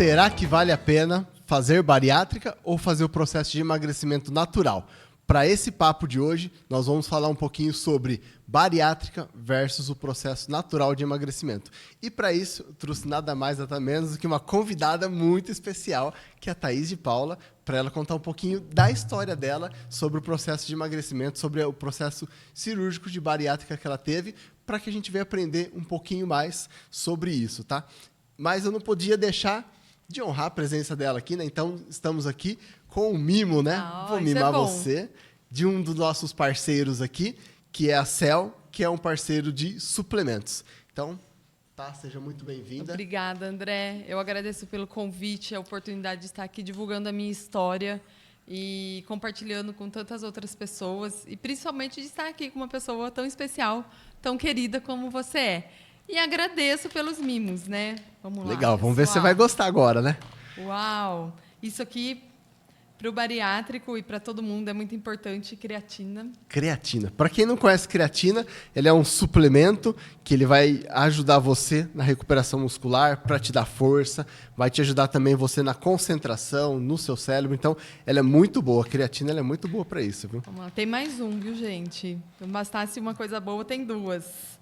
Será que vale a pena fazer bariátrica ou fazer o processo de emagrecimento natural? Para esse papo de hoje, nós vamos falar um pouquinho sobre bariátrica versus o processo natural de emagrecimento. E para isso, eu trouxe nada mais, nada menos do que uma convidada muito especial, que é a Thaís de Paula, para ela contar um pouquinho da história dela sobre o processo de emagrecimento, sobre o processo cirúrgico de bariátrica que ela teve, para que a gente venha aprender um pouquinho mais sobre isso, tá? Mas eu não podia deixar de honrar a presença dela aqui, né? Então, estamos aqui com o mimo, né? Vou mimar você, de um dos nossos parceiros aqui, que é a Cell, que é um parceiro de suplementos. Então, tá, seja muito bem-vinda. Obrigada, André. Eu agradeço pelo convite, a oportunidade de estar aqui divulgando a minha história e compartilhando com tantas outras pessoas, e principalmente de estar aqui com uma pessoa tão especial, tão querida como você é. E agradeço pelos mimos, né? Vamos lá. Legal, vamos ver se você vai gostar agora, né? Uau! Isso aqui, para o bariátrico e para todo mundo, é muito importante, creatina. Creatina. Para quem não conhece creatina, ele é um suplemento que ele vai ajudar você na recuperação muscular, para te dar força, vai te ajudar também você na concentração, no seu cérebro. Então, ela é muito boa. A creatina ela é muito boa para isso, viu? Vamos lá. Tem mais um, viu, gente? Não bastasse uma coisa boa, tem duas.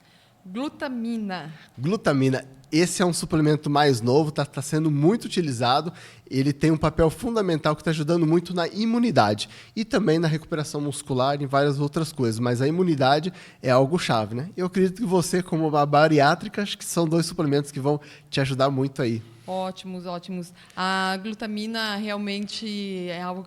Glutamina. Glutamina. Esse é um suplemento mais novo, está sendo muito utilizado. Ele tem um papel fundamental que está ajudando muito na imunidade e também na recuperação muscular e várias outras coisas. Mas a imunidade é algo chave, né? Eu acredito que você, como uma bariátrica, acho que são dois suplementos que vão te ajudar muito aí. Ótimos, ótimos. A glutamina realmente é algo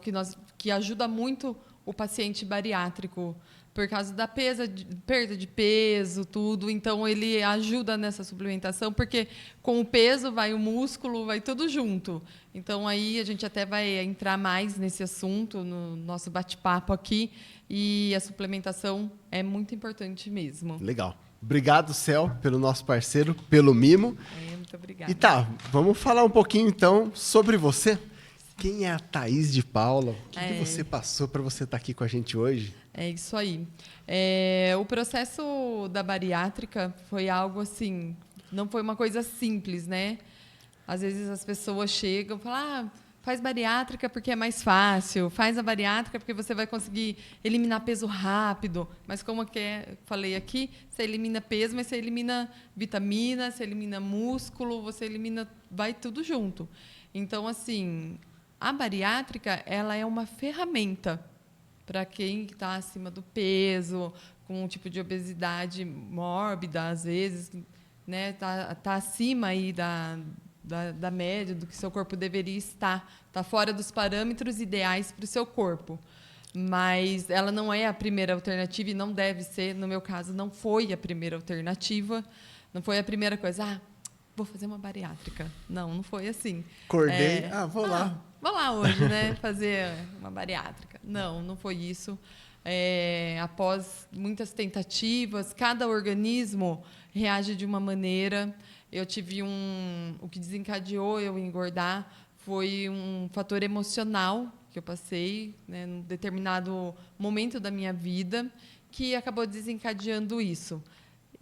que ajuda muito o paciente bariátrico, por causa da perda de peso, tudo. Então, ele ajuda nessa suplementação, porque com o peso vai o músculo, vai tudo junto. Então, aí a gente até vai entrar mais nesse assunto no nosso bate-papo aqui. E a suplementação é muito importante mesmo. Legal. Obrigado, Cel, pelo nosso parceiro, pelo mimo. Muito obrigada. E tá, vamos falar um pouquinho, então, sobre você. Quem é a Thaís de Paula? O que você passou para você estar aqui com a gente hoje? É isso aí. O processo da bariátrica foi algo assim, não foi uma coisa simples, né? Às vezes as pessoas chegam e falam, faz bariátrica porque é mais fácil, faz a bariátrica porque você vai conseguir eliminar peso rápido. Mas como falei aqui, você elimina peso, mas você elimina vitamina, você elimina músculo, você elimina, vai tudo junto. Então, assim, a bariátrica, ela é uma ferramenta para quem está acima do peso, com um tipo de obesidade mórbida, às vezes, né, tá acima aí da média do que seu corpo deveria estar, está fora dos parâmetros ideais para o seu corpo. Mas ela não é a primeira alternativa e não deve ser, no meu caso, não foi a primeira alternativa, não foi a primeira coisa, vou fazer uma bariátrica. Não foi assim. Acordei, vou lá. Vou lá hoje, né, fazer uma bariátrica. Não foi isso. Após muitas tentativas, cada organismo reage de uma maneira. Eu tive o que desencadeou eu engordar foi um fator emocional que eu passei, né, num determinado momento da minha vida, que acabou desencadeando isso.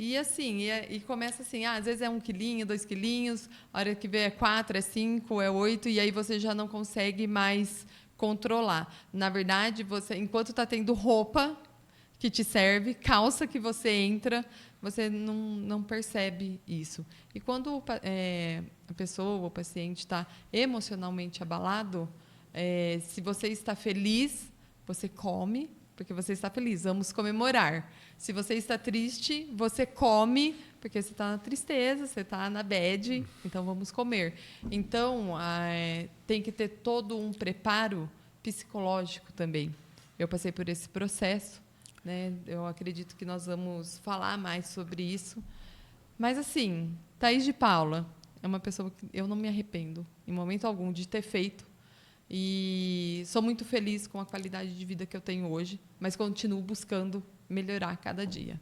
E assim, e começa assim, às vezes é 1 quilinho, 2 quilinhos, a hora que vê é 4, é 5, é 8, e aí você já não consegue mais controlar. Na verdade, você, enquanto está tendo roupa que te serve, calça que você entra, você não percebe isso. E quando a pessoa, o paciente, está emocionalmente abalado, se você está feliz, você come, porque você está feliz, vamos comemorar. Se você está triste, você come, porque você está na tristeza, você está na bad, então vamos comer. Então, tem que ter todo um preparo psicológico também. Eu passei por esse processo, né? Eu acredito que nós vamos falar mais sobre isso. Mas, assim, Thaís de Paula é uma pessoa que eu não me arrependo, em momento algum, de ter feito. E sou muito feliz com a qualidade de vida que eu tenho hoje, mas continuo buscando melhorar cada dia.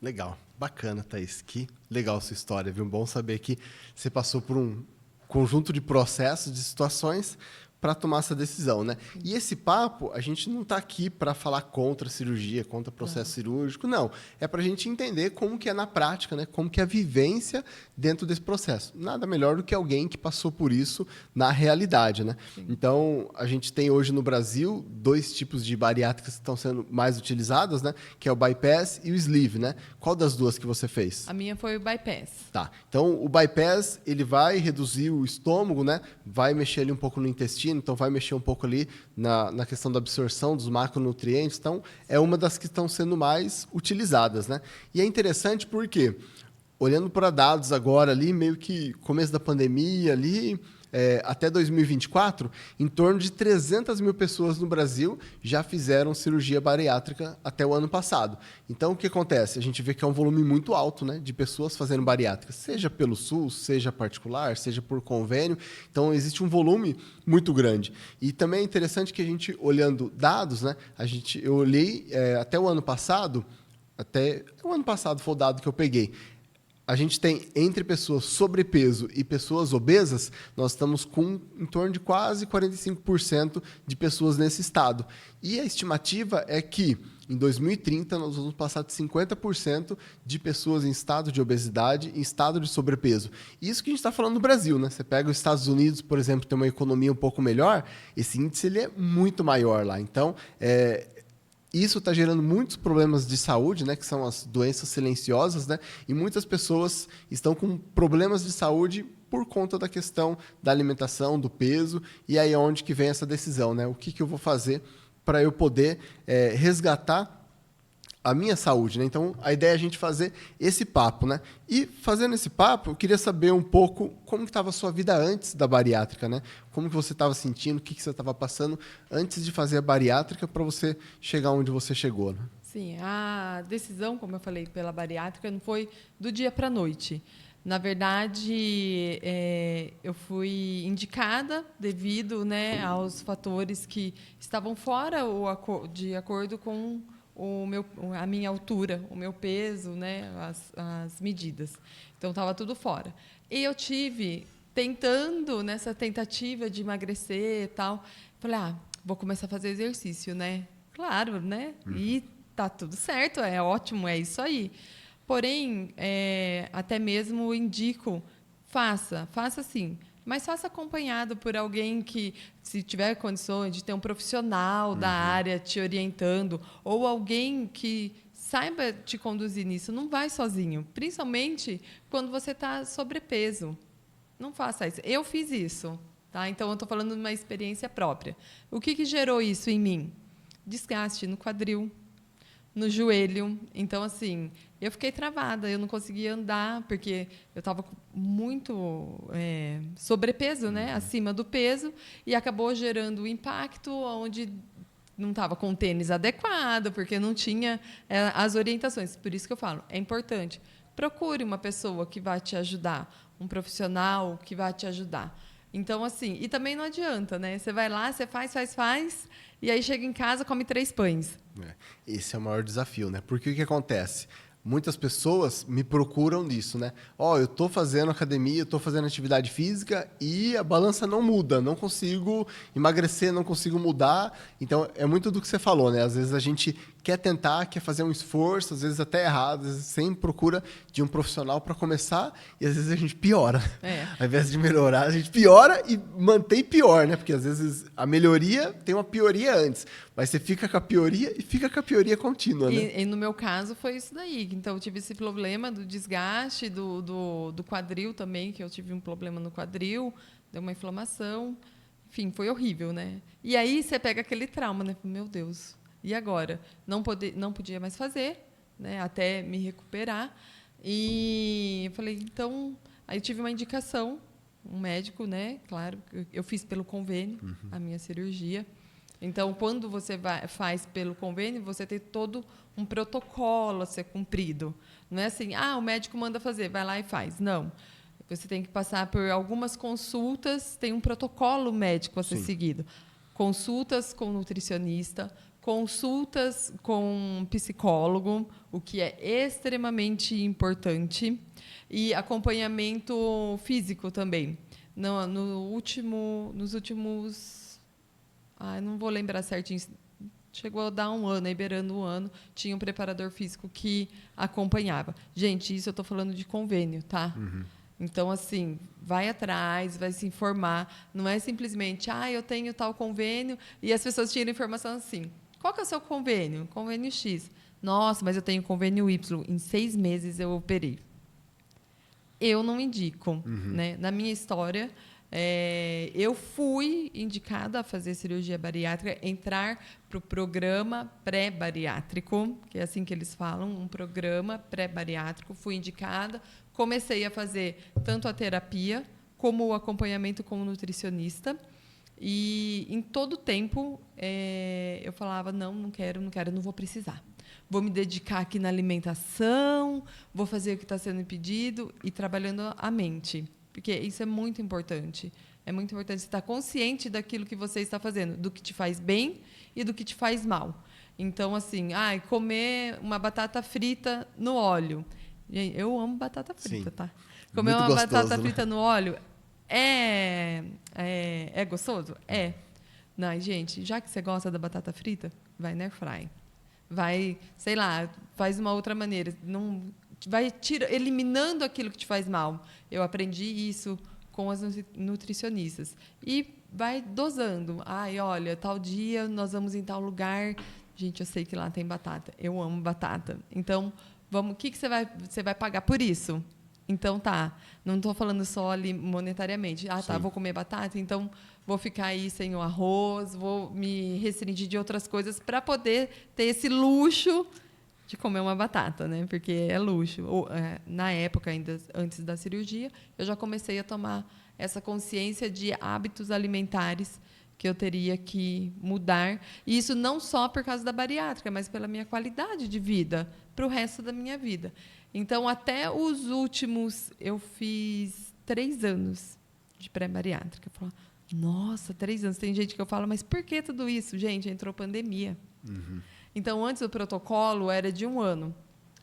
Legal, bacana, Thaís. Que legal sua história, viu? Bom saber que você passou por um conjunto de processos, de situações, para tomar essa decisão, né? E esse papo, a gente não está aqui para falar contra a cirurgia, contra o processo cirúrgico, não. É para a gente entender como que é na prática, né? Como que é a vivência dentro desse processo. Nada melhor do que alguém que passou por isso na realidade, né? Sim. Então, a gente tem hoje no Brasil 2 tipos de bariátricas que estão sendo mais utilizadas, né? Que é o bypass e o sleeve, né? Qual das duas que você fez? A minha foi o bypass. Tá. Então, o bypass, ele vai reduzir o estômago, né? Vai mexer ali um pouco no intestino, então vai mexer um pouco ali na questão da absorção dos macronutrientes. Então, é uma das que estão sendo mais utilizadas, né? E é interessante porque, olhando para dados agora ali, meio que começo da pandemia ali, até 2024, em torno de 300 mil pessoas no Brasil já fizeram cirurgia bariátrica até o ano passado. Então, o que acontece? A gente vê que é um volume muito alto, né, de pessoas fazendo bariátrica, seja pelo SUS, seja particular, seja por convênio. Então, existe um volume muito grande. E também é interessante que a gente, olhando dados, né, eu olhei até o ano passado foi o dado que eu peguei. A gente tem, entre pessoas sobrepeso e pessoas obesas, nós estamos com em torno de quase 45% de pessoas nesse estado. E a estimativa é que, em 2030, nós vamos passar de 50% de pessoas em estado de obesidade, em estado de sobrepeso. Isso que a gente está falando no Brasil, né? Você pega os Estados Unidos, por exemplo, que tem uma economia um pouco melhor, esse índice ele é muito maior lá. Então, isso está gerando muitos problemas de saúde, né, que são as doenças silenciosas, né, e muitas pessoas estão com problemas de saúde por conta da questão da alimentação, do peso, e aí é onde que vem essa decisão, né? O que eu vou fazer para eu poder resgatar a minha saúde, né? Então, a ideia é a gente fazer esse papo, né? E fazendo esse papo, eu queria saber um pouco como estava a sua vida antes da bariátrica, né? Como que você estava sentindo, o que você estava passando antes de fazer a bariátrica para você chegar onde você chegou, né? Sim, a decisão, como eu falei, pela bariátrica não foi do dia para a noite. Na verdade, eu fui indicada devido, né, aos fatores que estavam fora de acordo com a minha altura, o meu peso, né, as medidas. Então, estava tudo fora. E eu tive, nessa tentativa de emagrecer e tal, falei, vou começar a fazer exercício, né? Claro, né? E tá tudo certo, é ótimo, é isso aí. Porém, até mesmo indico, faça sim. Mas faça acompanhado por alguém que, se tiver condições de ter um profissional da área te orientando, ou alguém que saiba te conduzir nisso. Não vai sozinho, principalmente quando você está sobrepeso. Não faça isso. Eu fiz isso, tá? Então, eu estou falando de uma experiência própria. O que gerou isso em mim? Desgaste no quadril, no joelho. Então, assim, eu fiquei travada, eu não conseguia andar, porque eu estava com muito sobrepeso, né? Acima do peso, e acabou gerando um impacto onde não estava com o tênis adequado, porque não tinha as orientações. Por isso que eu falo, é importante. Procure uma pessoa que vai te ajudar, um profissional que vai te ajudar. Então, assim, e também não adianta, né? Você vai lá, você faz, e aí chega em casa, come 3 pães. Esse é o maior desafio, né? Porque o que acontece? Muitas pessoas me procuram nisso, né? Eu estou fazendo academia, estou fazendo atividade física e a balança não muda, não consigo emagrecer, não consigo mudar. Então, é muito do que você falou, né? Às vezes a gente quer tentar, quer fazer um esforço, às vezes até errado, às vezes sem procura de um profissional para começar e às vezes a gente piora. Ao invés de melhorar, a gente piora e mantém pior, né? Porque às vezes a melhoria tem uma pioria antes, mas você fica com a pioria e fica com a pioria contínua, né? E no meu caso foi isso daí. Então, eu tive esse problema do desgaste, do quadril também, que eu tive um problema no quadril, deu uma inflamação. Enfim, foi horrível, né? E aí você pega aquele trauma, né? Meu Deus, e agora? Não podia mais fazer, né? Até me recuperar. E eu falei, então... Aí eu tive uma indicação, um médico, né? Claro, eu fiz pelo convênio a minha cirurgia. Então, quando você faz pelo convênio, você tem todo um protocolo a ser cumprido. Não é assim, o médico manda fazer, vai lá e faz. Não. Você tem que passar por algumas consultas, tem um protocolo médico a ser seguido. Consultas com nutricionista, consultas com psicólogo, o que é extremamente importante, e acompanhamento físico também. Nos últimos não vou lembrar certinho, chegou a dar 1 ano, aí beirando 1 ano, tinha um preparador físico que acompanhava. Gente, isso eu estou falando de convênio, tá? Então, assim, vai atrás, vai se informar. Não é simplesmente, eu tenho tal convênio, e as pessoas tiram informação assim. Qual que é o seu convênio? Convênio X. Nossa, mas eu tenho convênio Y. Em 6 meses eu operei. Eu não indico. Né? Na minha história, eu fui indicada a fazer cirurgia bariátrica, entrar para o programa pré-bariátrico, que é assim que eles falam, um programa pré-bariátrico. Fui indicada, comecei a fazer tanto a terapia como o acompanhamento com o nutricionista. E, em todo o tempo, eu falava, não quero, não vou precisar. Vou me dedicar aqui na alimentação, vou fazer o que está sendo pedido e trabalhando a mente. Porque isso é muito importante. É muito importante você estar consciente daquilo que você está fazendo, do que te faz bem e do que te faz mal. Então, assim, comer uma batata frita no óleo. Eu amo batata frita, Sim. tá? Comer Muito uma gostoso, batata né? frita no óleo é gostoso? É. Não, gente, já que você gosta da batata frita, vai na airfry. Vai, sei lá, faz uma outra maneira. Não, vai eliminando aquilo que te faz mal. Eu aprendi isso com as nutricionistas. E vai dosando. Olha, tal dia nós vamos em tal lugar. Gente, eu sei que lá tem batata. Eu amo batata. Então, o que você vai pagar por isso? Então, tá. Não estou falando só ali monetariamente. Tá, vou comer batata, então vou ficar aí sem o arroz, vou me restringir de outras coisas para poder ter esse luxo de comer uma batata, né? Porque é luxo. Na época, ainda antes da cirurgia, eu já comecei a tomar essa consciência de hábitos alimentares que eu teria que mudar. E isso não só por causa da bariátrica, mas pela minha qualidade de vida, para o resto da minha vida. Então, até os últimos, eu fiz 3 anos de pré-bariátrica. Eu falo, nossa, 3 anos. Tem gente que eu falo, mas por que tudo isso? Gente, entrou pandemia. Então, antes o protocolo era de 1 ano.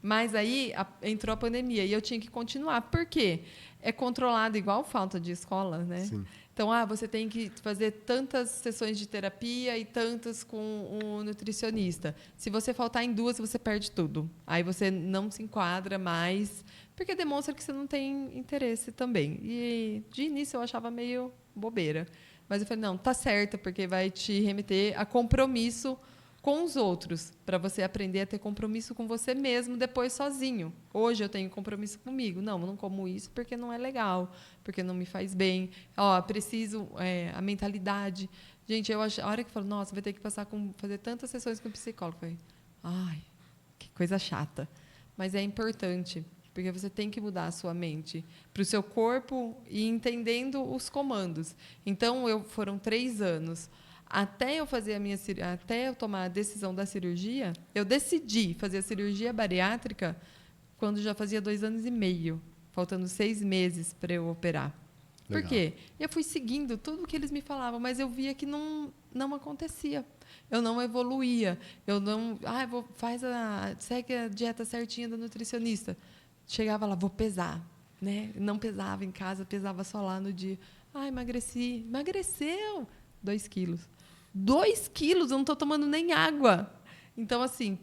Mas aí entrou a pandemia e eu tinha que continuar. Por quê? É controlado igual falta de escola, né? Sim. Então, você tem que fazer tantas sessões de terapia e tantas com um nutricionista. Se você faltar em 2, você perde tudo. Aí você não se enquadra mais, porque demonstra que você não tem interesse também. E, de início, eu achava meio bobeira. Mas eu falei, não, tá certo, porque vai te remeter a compromisso com os outros, para você aprender a ter compromisso com você mesmo depois sozinho. Hoje eu tenho compromisso comigo. Não como isso porque não é legal, porque não me faz bem. Preciso a mentalidade. Gente, a hora que eu falo, nossa, vai ter que fazer tantas sessões com o psicólogo. Eu falei, que coisa chata. Mas é importante, porque você tem que mudar a sua mente para o seu corpo e entendendo os comandos. Então, foram 3 anos. Até eu tomar a decisão da cirurgia, eu decidi fazer a cirurgia bariátrica quando já fazia 2 anos e meio, faltando 6 meses para eu operar. Por quê? Eu fui seguindo tudo o que eles me falavam, mas eu via que não acontecia. Eu não evoluía. Eu não... segue a dieta certinha da nutricionista. Chegava lá, vou pesar. Né? Não pesava em casa, pesava só lá no dia. Emagreci. Emagreceu! 2 quilos. 2 quilos, eu não estou tomando nem água. Então, assim,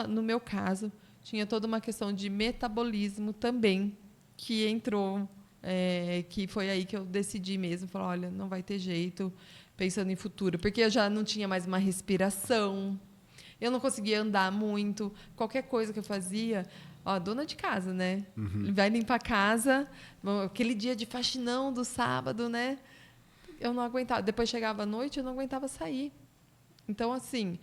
no meu caso, tinha toda uma questão de metabolismo também, que entrou, que foi aí que eu decidi mesmo, falar, olha, não vai ter jeito, pensando em futuro, porque eu já não tinha mais uma respiração, eu não conseguia andar muito, qualquer coisa que eu fazia, dona de casa, né? Vai limpar a casa, aquele dia de faxinão do sábado, né? Eu não aguentava. Depois chegava a noite, eu não aguentava sair. Então, assim,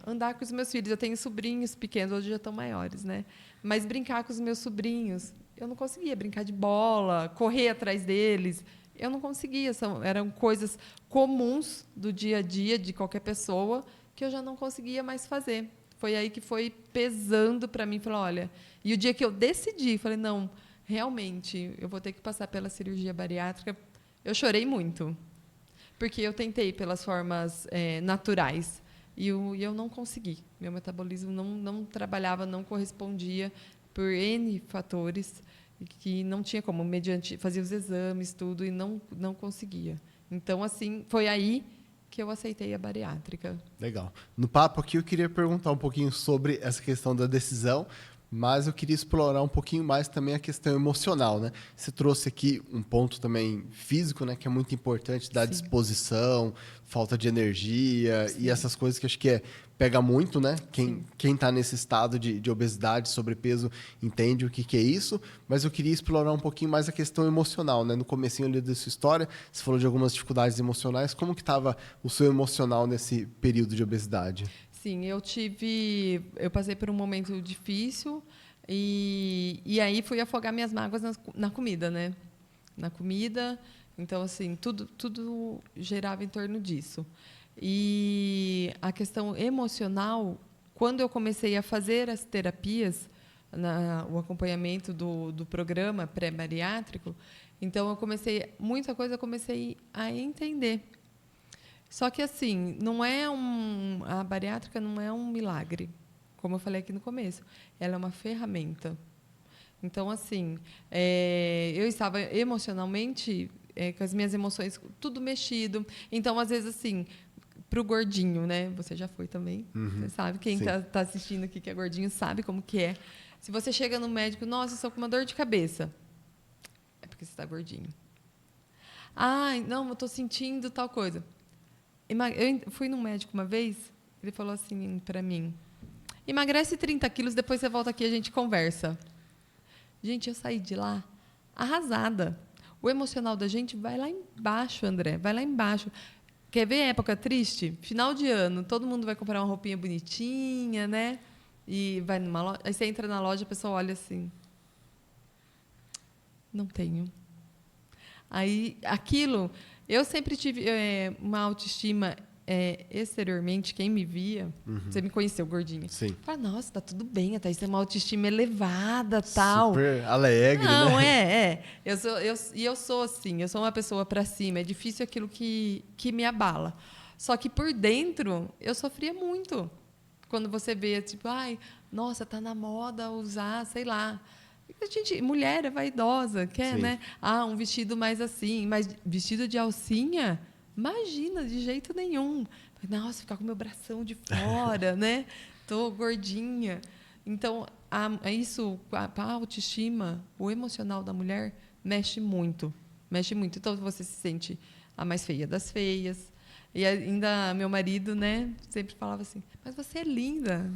andar com os meus filhos. Eu tenho sobrinhos pequenos, hoje já estão maiores, né? Mas brincar com os meus sobrinhos, eu não conseguia brincar de bola, correr atrás deles. Eu não conseguia. Eram coisas comuns do dia a dia de qualquer pessoa que eu já não conseguia mais fazer. Foi aí que foi pesando para mim. Falei, olha... E o dia que eu decidi, falei, não, realmente, eu vou ter que passar pela cirurgia bariátrica. Eu chorei muito, porque eu tentei pelas formas naturais e eu não consegui. Meu metabolismo não trabalhava, não correspondia por N fatores que não tinha como, fazia os exames, tudo, e não conseguia. Então, assim, foi aí que eu aceitei a bariátrica. Legal. No papo aqui eu queria perguntar um pouquinho sobre essa questão da decisão, mas eu queria explorar um pouquinho mais também a questão emocional, né? Você trouxe aqui um ponto também físico, né, que é muito importante, da Sim. disposição, falta de energia Sim. e essas coisas que acho que pega muito, né? Sim. Quem está nesse estado de obesidade, sobrepeso, entende o que é isso, mas eu queria explorar um pouquinho mais a questão emocional, né? No comecinho ali da sua história, você falou de algumas dificuldades emocionais, como que estava o seu emocional nesse período de obesidade? Sim, eu passei por um momento difícil e aí fui afogar minhas mágoas na comida, né? Na comida, então assim, tudo girava em torno disso. E a questão emocional, quando eu comecei a fazer as terapias, o acompanhamento do programa pré-bariátrico, então muita coisa eu comecei a entender. Só que assim, a bariátrica não é um milagre, como eu falei aqui no começo. Ela é uma ferramenta. Então, assim, eu estava emocionalmente com as minhas emoções tudo mexido. Então, às vezes, assim, para o gordinho, né? Você já foi também. Você sabe, quem Sim. tá assistindo aqui que é gordinho sabe como que é. Se você chega no médico, nossa, eu estou com uma dor de cabeça. É porque você está gordinho. Ai, não, eu estou sentindo tal coisa. Eu fui num médico uma vez, ele falou assim para mim: emagrece 30 quilos, depois você volta aqui e a gente conversa. Gente, eu saí de lá arrasada. O emocional da gente vai lá embaixo, André, vai lá embaixo. Quer ver época triste? Final de ano, todo mundo vai comprar uma roupinha bonitinha, né? E vai numa loja, aí você entra na loja, a pessoa olha assim: não tenho. Aí, aquilo, eu sempre tive uma autoestima exteriormente, quem me via, você me conheceu, gordinha. Sim. Fala, nossa, tá tudo bem, a Thaís tem uma autoestima elevada, tal. Super alegre, Não, né? Eu sou assim, eu sou uma pessoa para cima, é difícil aquilo que me abala. Só que por dentro, eu sofria muito. Quando você vê, tipo, ai, nossa, tá na moda usar, sei lá. A gente, mulher é vaidosa, quer, Sim. né? Ah, um vestido mais assim, mas vestido de alcinha? Imagina, de jeito nenhum. Nossa, ficar com meu bração de fora, né? Tô gordinha. Então, a autoestima, o emocional da mulher mexe muito. Mexe muito. Então, você se sente a mais feia das feias. E ainda meu marido, né, sempre falava assim: mas você é linda.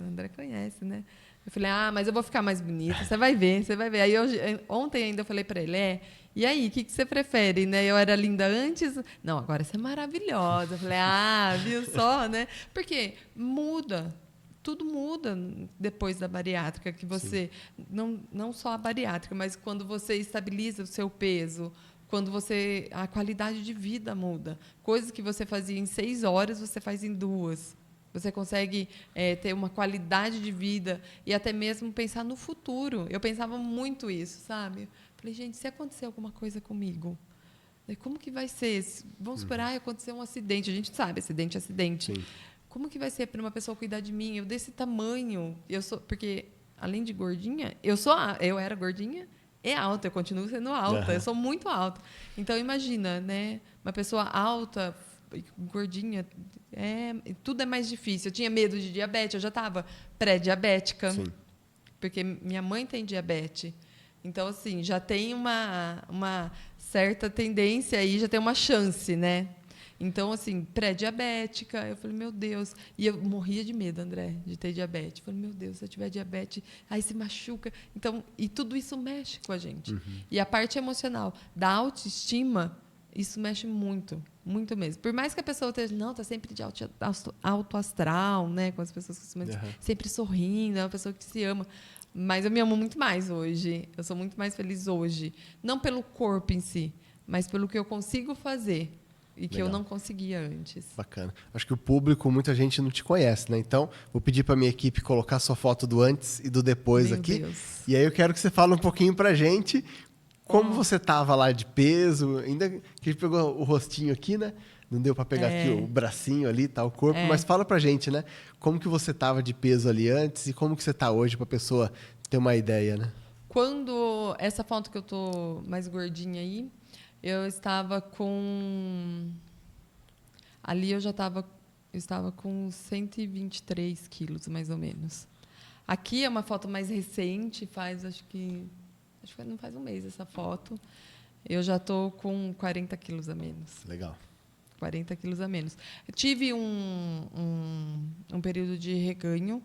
André conhece, né? Eu falei: mas eu vou ficar mais bonita, você vai ver, você vai ver. Aí ontem ainda eu falei para ele: e aí, o que você prefere, né? Eu era linda antes? Não, agora você é maravilhosa. Eu falei: viu só, né? Porque muda. Tudo muda depois da bariátrica, que você não só a bariátrica, mas quando você estabiliza o seu peso, quando a qualidade de vida muda. Coisas que você fazia em 6 horas, você faz em 2. Você consegue ter uma qualidade de vida e até mesmo pensar no futuro. Eu pensava muito isso, sabe? Falei, gente, se acontecer alguma coisa comigo, como que vai ser? Vamos esperar acontecer um acidente. A gente sabe, acidente é acidente. Sim. Como que vai ser para uma pessoa cuidar de mim? Eu desse tamanho, porque além de gordinha, eu era gordinha e alta, eu continuo sendo alta, eu sou muito alta. Então imagina, né, uma pessoa alta, gordinha, tudo é mais difícil. Eu tinha medo de diabetes, eu já estava pré-diabética, porque minha mãe tem diabetes. Então assim, já tem uma certa tendência aí, já tem uma chance, né? Então, assim, pré-diabética, eu falei, meu Deus. E eu morria de medo, André, de ter diabetes. Eu falei, meu Deus, se eu tiver diabetes, aí se machuca. Então, e tudo isso mexe com a gente. E a parte emocional da autoestima, isso mexe muito, muito mesmo. Por mais que a pessoa esteja, não, está sempre de alto astral, né? Com as pessoas costumam dizer, sempre sorrindo, é uma pessoa que se ama. Mas eu me amo muito mais hoje. Eu sou muito mais feliz hoje. Não pelo corpo em si, mas pelo que eu consigo fazer. E que eu não conseguia antes. Bacana. Acho que o público, muita gente não te conhece, né? Então, vou pedir para minha equipe colocar sua foto do antes e do depois Meu aqui. Deus. E aí eu quero que você fale um pouquinho pra gente como você estava lá de peso. Ainda que a gente pegou o rostinho aqui, né? Não deu para pegar aqui o bracinho ali, tá, o corpo. Mas fala pra gente, né? Como que você estava de peso ali antes e como que você tá hoje, pra pessoa ter uma ideia, né? Quando essa foto que eu tô mais gordinha aí, eu estava com... Ali eu estava com 123 quilos, mais ou menos. Aqui é uma foto mais recente, acho que não faz um mês essa foto. Eu já estou com 40 quilos a menos. Legal. 40 quilos a menos. Eu tive um período de reganho,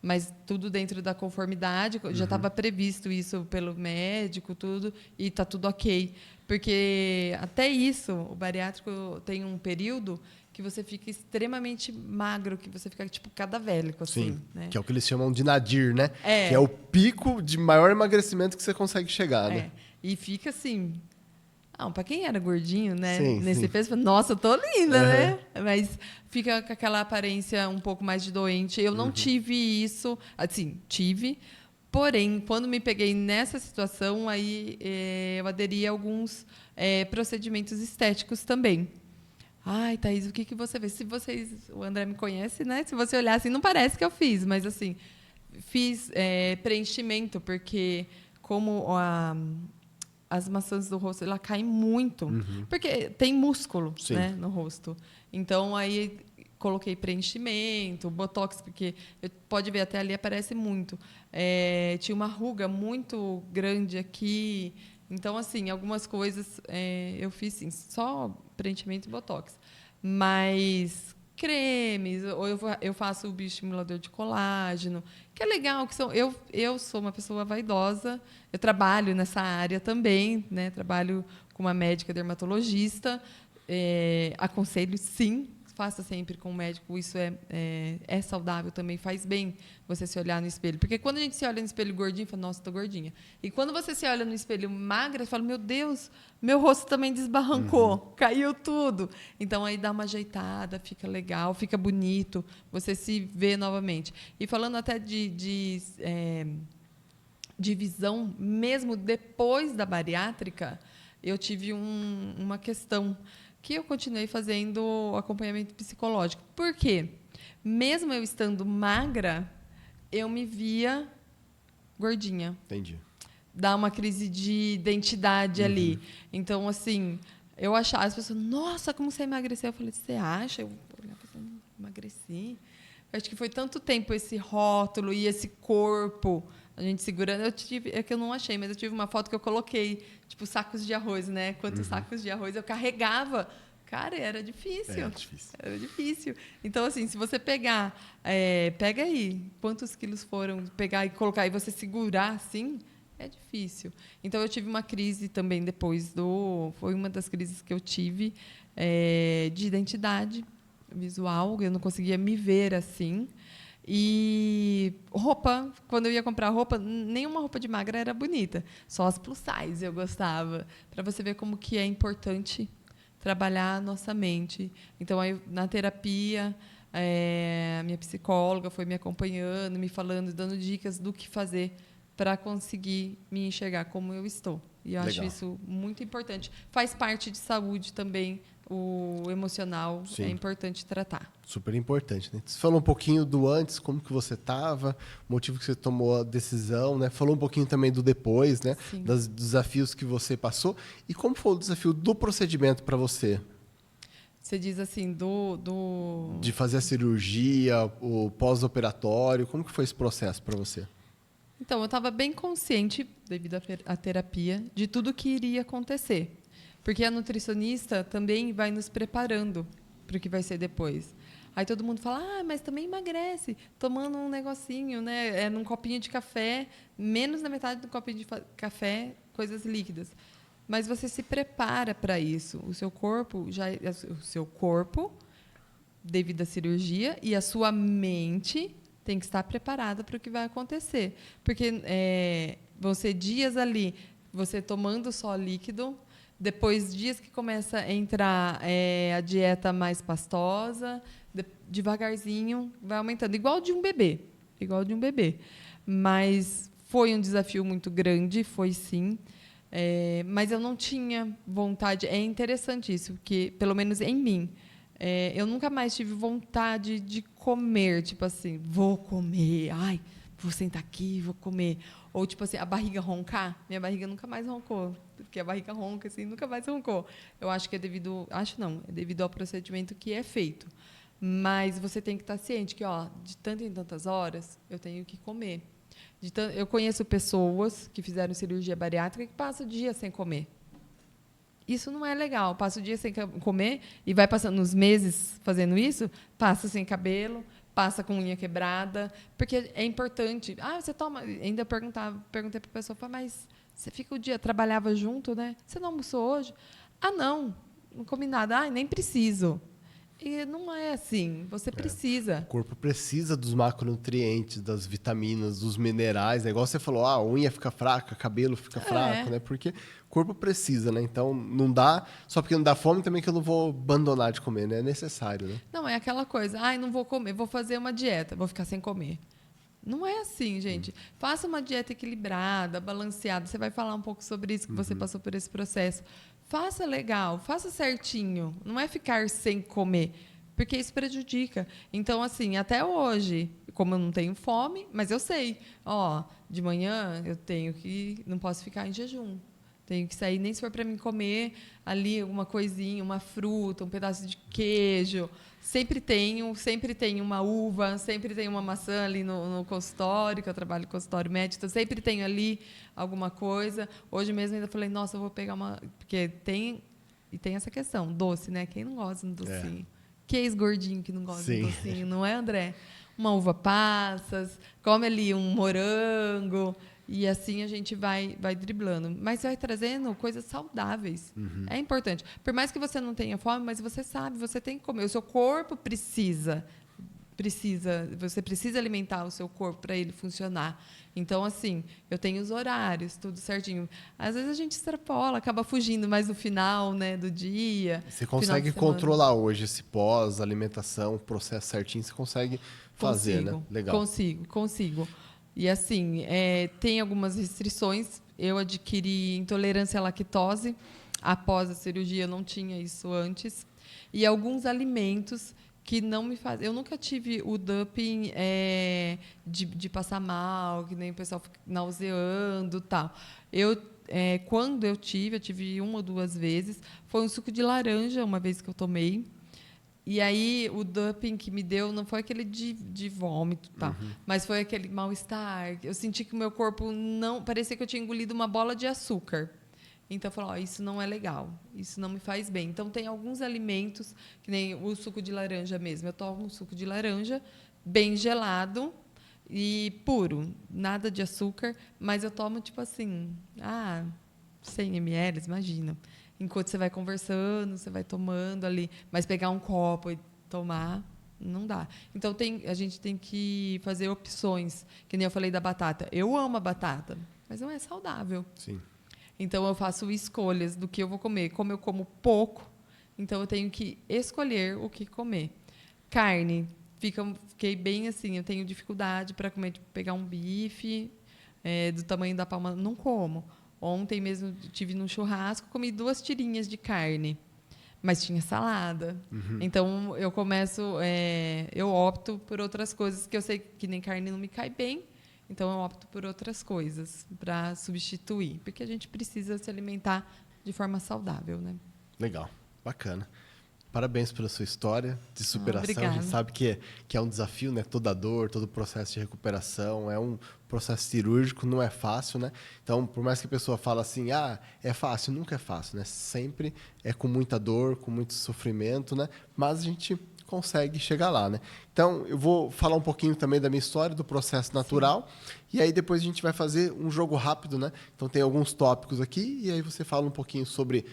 mas tudo dentro da conformidade. Já estava previsto isso pelo médico, tudo, e está tudo ok. Porque até isso, o bariátrico tem um período que você fica extremamente magro, que você fica tipo cadavélico, assim. Sim, né? que é o que eles chamam de nadir, né? É. Que é o pico de maior emagrecimento que você consegue chegar, né? E fica assim... para quem era gordinho, né? Sim, nesse peso, nossa, eu tô linda, né? Mas fica com aquela aparência um pouco mais de doente. Eu não tive isso, assim, tive. Porém, quando me peguei nessa situação, aí eu aderi a alguns procedimentos estéticos também. Ai, Thaís, o que você vê? O André me conhece, né? Se você olhar assim, não parece que eu fiz, mas assim, fiz preenchimento, porque como as maçãs do rosto ela caem muito, porque tem músculo, né, no rosto. Então aí coloquei preenchimento, botox, porque pode ver até ali aparece muito. Tinha uma ruga muito grande aqui. Então, assim, algumas coisas eu fiz sim, só preenchimento e botox. Mas cremes, ou eu faço o bioestimulador de colágeno, que é legal, eu sou uma pessoa vaidosa, eu trabalho nessa área também, né? Trabalho com uma médica dermatologista, aconselho sim, faça sempre com o médico, isso é saudável também, faz bem você se olhar no espelho. Porque quando a gente se olha no espelho gordinho, fala, nossa, estou gordinha. E quando você se olha no espelho magra, você fala, meu Deus, meu rosto também desbarrancou, caiu tudo. Então, aí dá uma ajeitada, fica legal, fica bonito, você se vê novamente. E falando até de visão, mesmo depois da bariátrica, eu tive uma questão que eu continuei fazendo acompanhamento psicológico. Por quê? Mesmo eu estando magra, eu me via gordinha. Entendi. Dá uma crise de identidade ali. Então, assim, eu achava, as pessoas, nossa, como você emagreceu? Eu falei, você acha? Eu olhava assim, emagreci. Eu acho que foi tanto tempo esse rótulo e esse corpo, a gente segurando. É que eu não achei, mas eu tive uma foto que eu coloquei, tipo, sacos de arroz, né? Quantos sacos de arroz eu carregava. Cara, era difícil. Era difícil. Então, assim, se você pega aí, quantos quilos foram, pegar e colocar e você segurar assim, é difícil. Então, eu tive uma crise também depois foi uma das crises que eu tive de identidade visual, eu não conseguia me ver assim. E roupa, quando eu ia comprar roupa, nenhuma roupa de magra era bonita, só as plus size eu gostava, para você ver como que é importante trabalhar a nossa mente. Então, aí, na terapia, a minha psicóloga foi me acompanhando, me falando, dando dicas do que fazer para conseguir me enxergar como eu estou. E eu acho isso muito importante. Faz parte de saúde também, o emocional é importante tratar. Super importante, né? Você falou um pouquinho do antes, como que você estava, o motivo que você tomou a decisão, né? Falou um pouquinho também do depois, né? Dos desafios que você passou. E como foi o desafio do procedimento para você? Você diz assim, de fazer a cirurgia, o pós-operatório, como que foi esse processo para você? Então, eu estava bem consciente, devido à terapia, de tudo que iria acontecer. Porque a nutricionista também vai nos preparando para o que vai ser depois. Aí todo mundo fala, mas também emagrece, tomando um negocinho, né? Num copinho de café, menos da metade do copinho de café, coisas líquidas. Mas você se prepara para isso. O seu corpo, devido à cirurgia, e a sua mente tem que estar preparada para o que vai acontecer. Porque vão ser dias ali, você tomando só líquido, depois dias que começa a entrar a dieta mais pastosa, devagarzinho vai aumentando, igual de um bebê. Mas foi um desafio muito grande, foi sim. Mas eu não tinha vontade. É interessante isso, porque, pelo menos em mim, eu nunca mais tive vontade de comer, tipo assim, vou comer, vou sentar aqui, vou comer. Ou, tipo assim, a barriga roncar. Minha barriga nunca mais roncou. Porque a barriga ronca, assim, nunca mais roncou. Eu acho que é devido... Acho não. É devido ao procedimento que é feito. Mas você tem que estar ciente que, ó, de tanto em tantas horas, eu tenho que comer. Eu conheço pessoas que fizeram cirurgia bariátrica que passam o dia sem comer. Isso não é legal. Passa o dia sem comer e vai passando os meses fazendo isso, passa sem cabelo, passa com unha quebrada, porque é importante. Ah, você toma... Ainda perguntei para a pessoa, mas você fica o dia, trabalhava junto, né? Você não almoçou hoje? Ah, não comi nada. Ah, nem preciso. E não é assim, você precisa. O corpo precisa dos macronutrientes, das vitaminas, dos minerais. É igual você falou, a unha fica fraca, cabelo fica fraco, né? Porque o corpo precisa, né? Então, não dá, só porque não dá fome também que eu não vou abandonar de comer, né? É necessário, né? Não, é aquela coisa, não vou comer, vou fazer uma dieta, vou ficar sem comer. Não é assim, gente. Faça uma dieta equilibrada, balanceada. Você vai falar um pouco sobre isso, que você passou por esse processo. Faça legal, faça certinho. Não é ficar sem comer, porque isso prejudica. Então, assim, até hoje, como eu não tenho fome, mas eu sei, de manhã não posso ficar em jejum. Tenho que sair, nem se for para mim comer ali alguma coisinha, uma fruta, um pedaço de queijo. Sempre tenho uma uva, sempre tenho uma maçã ali no consultório, que eu trabalho no consultório médico, então sempre tenho ali alguma coisa. Hoje mesmo ainda falei, nossa, eu vou pegar uma... Porque tem essa questão, doce, né? Quem não gosta do docinho? Que ex-gordinho que não gosta do docinho, não é, André? Uma uva passas, come ali um morango... E assim a gente vai driblando. Mas você vai trazendo coisas saudáveis. É importante. Por mais que você não tenha fome, mas você sabe, você tem que comer. O seu corpo precisa. Você precisa alimentar o seu corpo para ele funcionar. Então, assim, eu tenho os horários, tudo certinho. Às vezes a gente extrapola, acaba fugindo mais no final, né, do dia. Você consegue controlar hoje esse pós-alimentação, o processo certinho, você consegue fazer, né? Legal. Consigo. E assim, tem algumas restrições. Eu adquiri intolerância à lactose. Após a cirurgia, eu não tinha isso antes. E alguns alimentos que não me fazem... Eu nunca tive o dumping de passar mal, que nem o pessoal fica nauseando e tal. Quando eu tive uma ou duas vezes. Foi um suco de laranja, uma vez que eu tomei. E aí, o dumping que me deu não foi aquele de vômito, tá? Mas foi aquele mal-estar. Eu senti que o meu corpo não... Parecia que eu tinha engolido uma bola de açúcar. Então, eu falei, isso não é legal. Isso não me faz bem. Então, tem alguns alimentos, que nem o suco de laranja mesmo. Eu tomo um suco de laranja bem gelado e puro. Nada de açúcar. Mas eu tomo, tipo assim... 100 ml, imagina. Enquanto você vai conversando, você vai tomando ali. Mas pegar um copo e tomar, não dá. Então, a gente tem que fazer opções. Que nem eu falei da batata. Eu amo a batata, mas não é saudável. Sim. Então, eu faço escolhas do que eu vou comer. Como eu como pouco, então eu tenho que escolher o que comer. Carne, fiquei bem assim. Eu tenho dificuldade para comer, tipo, pegar um bife do tamanho da palma. Não como. Ontem mesmo estive num churrasco, comi 2 tirinhas de carne, mas tinha salada. Então, eu opto por outras coisas, que eu sei que nem carne não me cai bem, então eu opto por outras coisas para substituir, porque a gente precisa se alimentar de forma saudável, né? Legal, bacana. Parabéns pela sua história de superação. Obrigada. A gente sabe que é um desafio, né? Toda dor, todo processo de recuperação, é um processo cirúrgico, não é fácil, né? Então, por mais que a pessoa fale assim, é fácil, nunca é fácil, né? Sempre é com muita dor, com muito sofrimento, né? Mas a gente consegue chegar lá, né? Então, eu vou falar um pouquinho também da minha história, do processo natural, e aí depois a gente vai fazer um jogo rápido, né? Então, tem alguns tópicos aqui, e aí você fala um pouquinho sobre...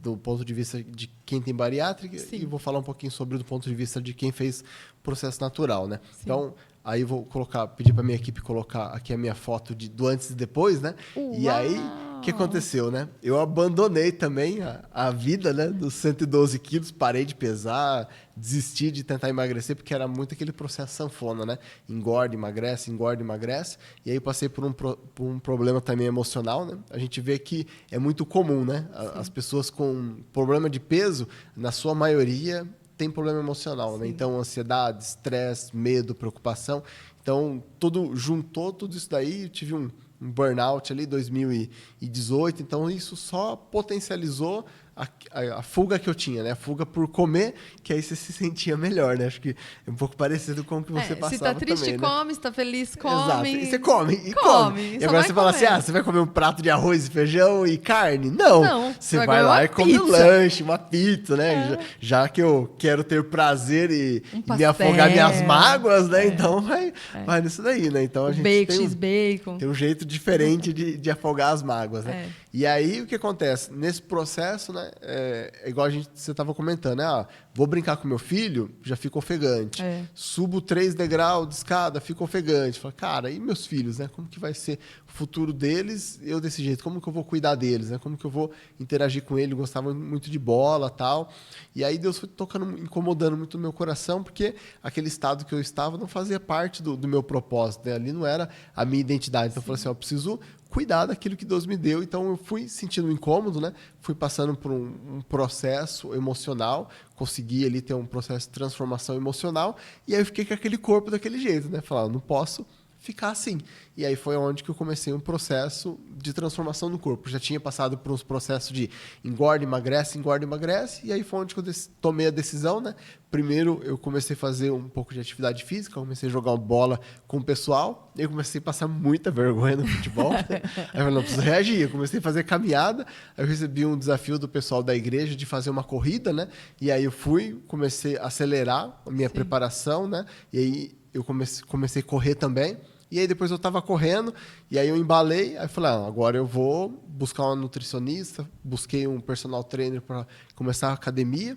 do ponto de vista de quem tem bariátrica. Sim. E vou falar um pouquinho sobre do ponto de vista de quem fez processo natural, né? Sim. Então, aí eu vou pedir para minha equipe colocar aqui a minha foto do antes e depois, né? Uau! E aí, o que aconteceu, né? Eu abandonei também a vida, né? Dos 112 quilos, parei de pesar, desisti de tentar emagrecer, porque era muito aquele processo sanfona, né? Engorda, emagrece, engorda, emagrece. E aí passei por um problema também emocional, né? A gente vê que é muito comum, né? As pessoas com problema de peso, na sua maioria, tem problema emocional, né? Então, ansiedade, estresse, medo, preocupação. Então, juntou tudo isso daí, eu tive um burnout ali, 2018. Então, isso só potencializou a fuga que eu tinha, né? A fuga por comer, que aí você se sentia melhor, né? Acho que é um pouco parecido com o que você passava se tá triste, também, né? come, se tá feliz, come. Exato. E você come, e come. come. E Só agora vai você fala comer. assim, você vai comer um prato de arroz e feijão e carne? Não. Não, Você vai vai comer lá uma e come um pizza. lanche, uma pizza, né? Já que eu quero ter prazer e me pastel. afogar minhas mágoas, né? Então vai nisso daí, né? Então a gente Bacon, tem X-bacon. tem um jeito diferente de afogar as mágoas, né? E aí, o que acontece? Nesse processo, né? É igual você estava comentando, né? Vou brincar com meu filho, já fico ofegante. Subo 3 degraus de escada, fico ofegante. Fala, cara, e meus filhos, né? Como que vai ser o futuro deles? Eu desse jeito, como que eu vou cuidar deles, né? Como que eu vou interagir com ele? Eu gostava muito de bola, tal. E aí Deus foi incomodando muito o meu coração, porque aquele estado que eu estava não fazia parte do meu propósito, né? Ali não era a minha identidade. Então eu falei assim, eu preciso cuidar daquilo que Deus me deu. Então eu fui sentindo um incômodo, né? Fui passando por um processo emocional, consegui ali ter um processo de transformação emocional, e aí eu fiquei com aquele corpo daquele jeito, né? Falar, não posso ficar assim. E aí foi onde que eu comecei um processo de transformação no corpo. Já tinha passado por uns processos de engorda, emagrece, e aí foi onde que eu tomei a decisão, né? Primeiro eu comecei a fazer um pouco de atividade física, comecei a jogar bola com o pessoal, e eu comecei a passar muita vergonha no futebol. Aí eu falei, não, preciso reagir. Eu comecei a fazer caminhada, aí eu recebi um desafio do pessoal da igreja de fazer uma corrida, né? E aí eu comecei a acelerar a minha preparação, né? E aí eu comecei a correr também. E aí depois eu estava correndo, e aí eu embalei, aí eu falei, agora eu vou buscar uma nutricionista, busquei um personal trainer para começar a academia,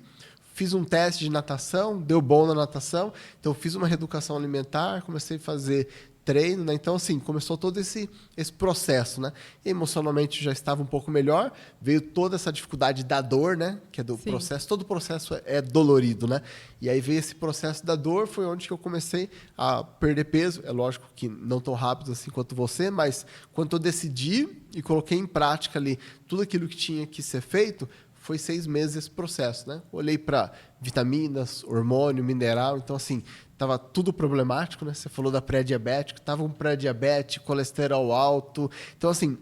fiz um teste de natação, deu bom na natação, então fiz uma reeducação alimentar, comecei a fazer treino, né? Então, assim, começou todo esse processo, né? Emocionalmente já estava um pouco melhor, veio toda essa dificuldade da dor, né? Que é do processo, todo processo é dolorido, né? E aí veio esse processo da dor, foi onde que eu comecei a perder peso. É lógico que não tão rápido assim quanto você, mas quando eu decidi e coloquei em prática ali tudo aquilo que tinha que ser feito, foi 6 meses esse processo, né? Olhei para vitaminas, hormônio, mineral, então assim, estava tudo problemático, né? Você falou da pré-diabético, estava um pré-diabetes, colesterol alto. Então, assim,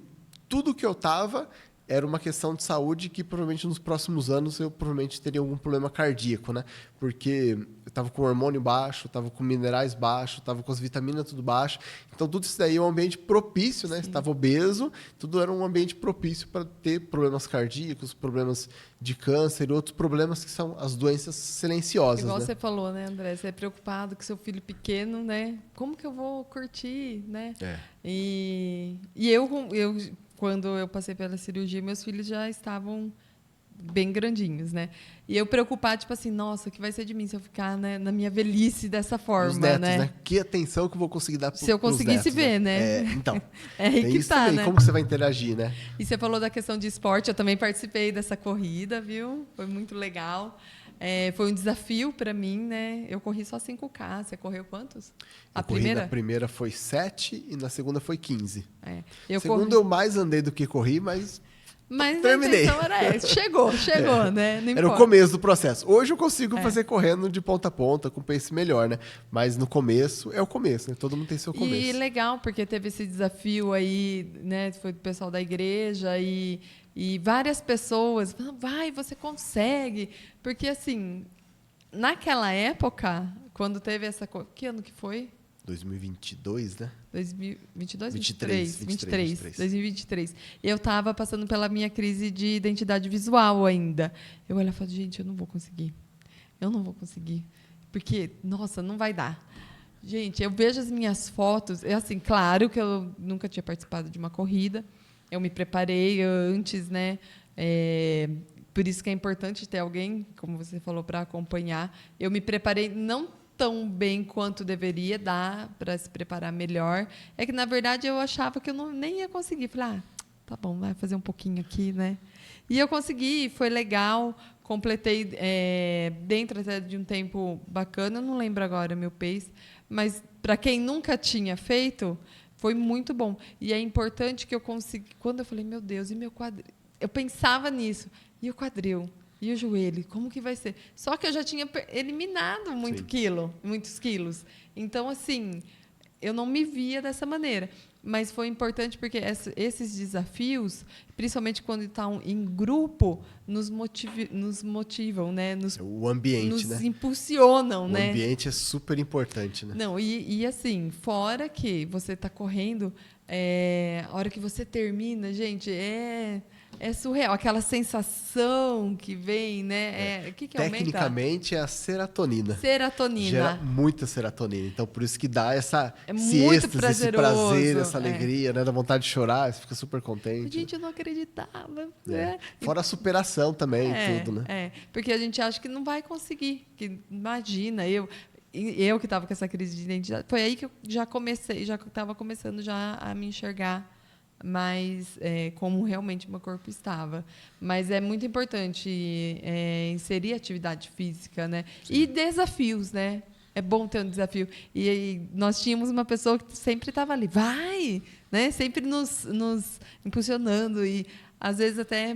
tudo que eu estava era uma questão de saúde que provavelmente nos próximos anos eu provavelmente teria algum problema cardíaco, né? Porque eu estava com o hormônio baixo, estava com minerais baixos, estava com as vitaminas tudo baixo. Então, tudo isso daí é um ambiente propício, né? Estava obeso, tudo era um ambiente propício para ter problemas cardíacos, problemas de câncer e outros problemas que são as doenças silenciosas. Igual né? você falou, né, André? Você é preocupado com seu filho pequeno, né? Como que eu vou curtir, né? E eu, quando eu passei pela cirurgia, meus filhos já estavam bem grandinhos, né? E eu preocupada, tipo assim, nossa, o que vai ser de mim se eu ficar, né, na minha velhice dessa forma, Os netos, né? Que atenção que eu vou conseguir dar Se eu conseguisse netos, ver, né? Então, É aí tem que isso tá, também. né? Como que você vai interagir, né? E você falou da questão de esporte, eu também participei dessa corrida, viu? Foi muito legal. Foi um desafio para mim, né? Eu corri só 5K. Você correu quantos? A primeira foi 7 e na segunda foi 15. Segunda eu mais andei do que corri, mas terminei. A intenção era essa. Chegou, né? Não era o importa. começo do processo. Hoje eu consigo fazer correndo de ponta a ponta, com pace melhor, né? Mas no começo, é o começo, né? Todo mundo tem seu começo. E legal, porque teve esse desafio aí, né? Foi do pessoal da igreja e várias pessoas falaram, vai, você consegue. Porque, assim, naquela época, quando teve essa... Que ano que foi? 2022, né? 2022? 23. 2023. Eu estava passando pela minha crise de identidade visual ainda. Eu olhava e falava, gente, eu não vou conseguir. Porque, nossa, não vai dar. Gente, eu vejo as minhas fotos. É assim, claro que eu nunca tinha participado de uma corrida. Eu me preparei antes, né? Por isso que é importante ter alguém, como você falou, para acompanhar. Eu me preparei não tão bem quanto deveria dar para se preparar melhor. É que, na verdade, eu achava que eu nem ia conseguir. Falei, tá bom, vai fazer um pouquinho aqui, né? E eu consegui, foi legal. Completei dentro até de um tempo bacana. Eu não lembro agora meu pace, mas para quem nunca tinha feito, foi muito bom. E é importante que eu consegui... Quando eu falei, meu Deus, e meu quadril? Eu pensava nisso. E o quadril? E o joelho? Como que vai ser? Só que eu já tinha eliminado muitos quilos. Então, assim, eu não me via dessa maneira. mas foi importante porque esses desafios, principalmente quando estão em grupo, nos motivam, né? O ambiente, nos né? impulsionam, O né? ambiente é super importante, né? Não, e assim, fora que você está correndo, a hora que você termina, gente, é surreal. Aquela sensação que vem, né? O que aumenta? Tecnicamente é a serotonina. Gera Serotonina. muita serotonina. Então, por isso que dá esse Muito êxtase, esse prazer, prazeroso. essa alegria, né? Dá vontade de chorar, você fica super contente. Gente, eu não acreditava. É. Né? Fora a superação também, tudo, né? Porque a gente acha que não vai conseguir. Que, imagina, eu que estava com essa crise de identidade, foi aí que eu já estava começando já a me enxergar mais como realmente meu corpo estava. Mas é muito importante inserir atividade física, né? Sim. E desafios, né? É bom ter um desafio. E nós tínhamos uma pessoa que sempre estava ali, vai, né? Sempre nos impulsionando e às vezes até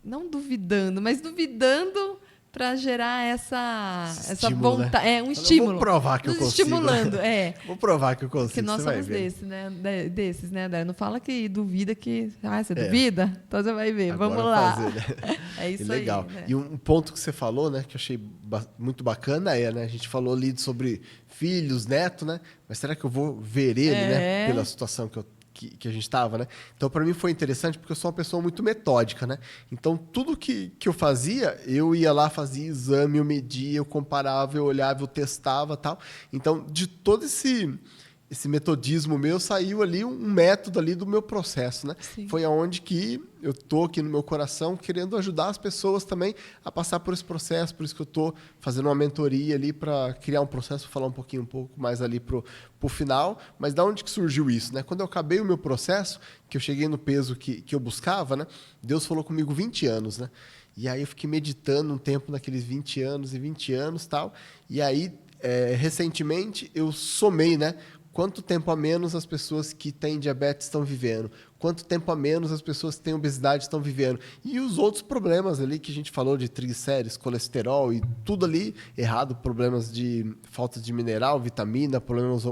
não duvidando, mas duvidando para gerar essa vontade, né? um estímulo. Vou provar que eu consigo. Estimulando, Vou provar que eu consigo. Porque nós somos desses, né, Dé? Não fala que duvida que... você duvida? Então você vai ver. Agora vamos lá. Fazer, né? É isso legal. aí. Né? E um ponto que você falou, né, que eu achei muito bacana né? A gente falou ali sobre filhos, neto, né? Mas será que eu vou ver ele, né? Pela situação que a gente estava, né? Então, para mim foi interessante porque eu sou uma pessoa muito metódica, né? Então, tudo que eu fazia, eu ia lá, fazia exame, eu media, eu comparava, eu olhava, eu testava, tal. Então, de todo esse metodismo meu, saiu ali um método ali do meu processo, né? Sim. Foi aonde que eu tô aqui no meu coração querendo ajudar as pessoas também a passar por esse processo, por isso que eu tô fazendo uma mentoria ali para criar um processo, vou falar um pouco mais ali pro final, mas da onde que surgiu isso, né? Quando eu acabei o meu processo, que eu cheguei no peso que eu buscava, né? Deus falou comigo 20 anos, né? E aí eu fiquei meditando um tempo naqueles 20 anos, tal, e aí recentemente eu somei, né? Quanto tempo a menos as pessoas que têm diabetes estão vivendo? Quanto tempo a menos as pessoas que têm obesidade estão vivendo? E os outros problemas ali que a gente falou de triglicéridos, colesterol e tudo ali errado, problemas de falta de mineral, vitamina, problemas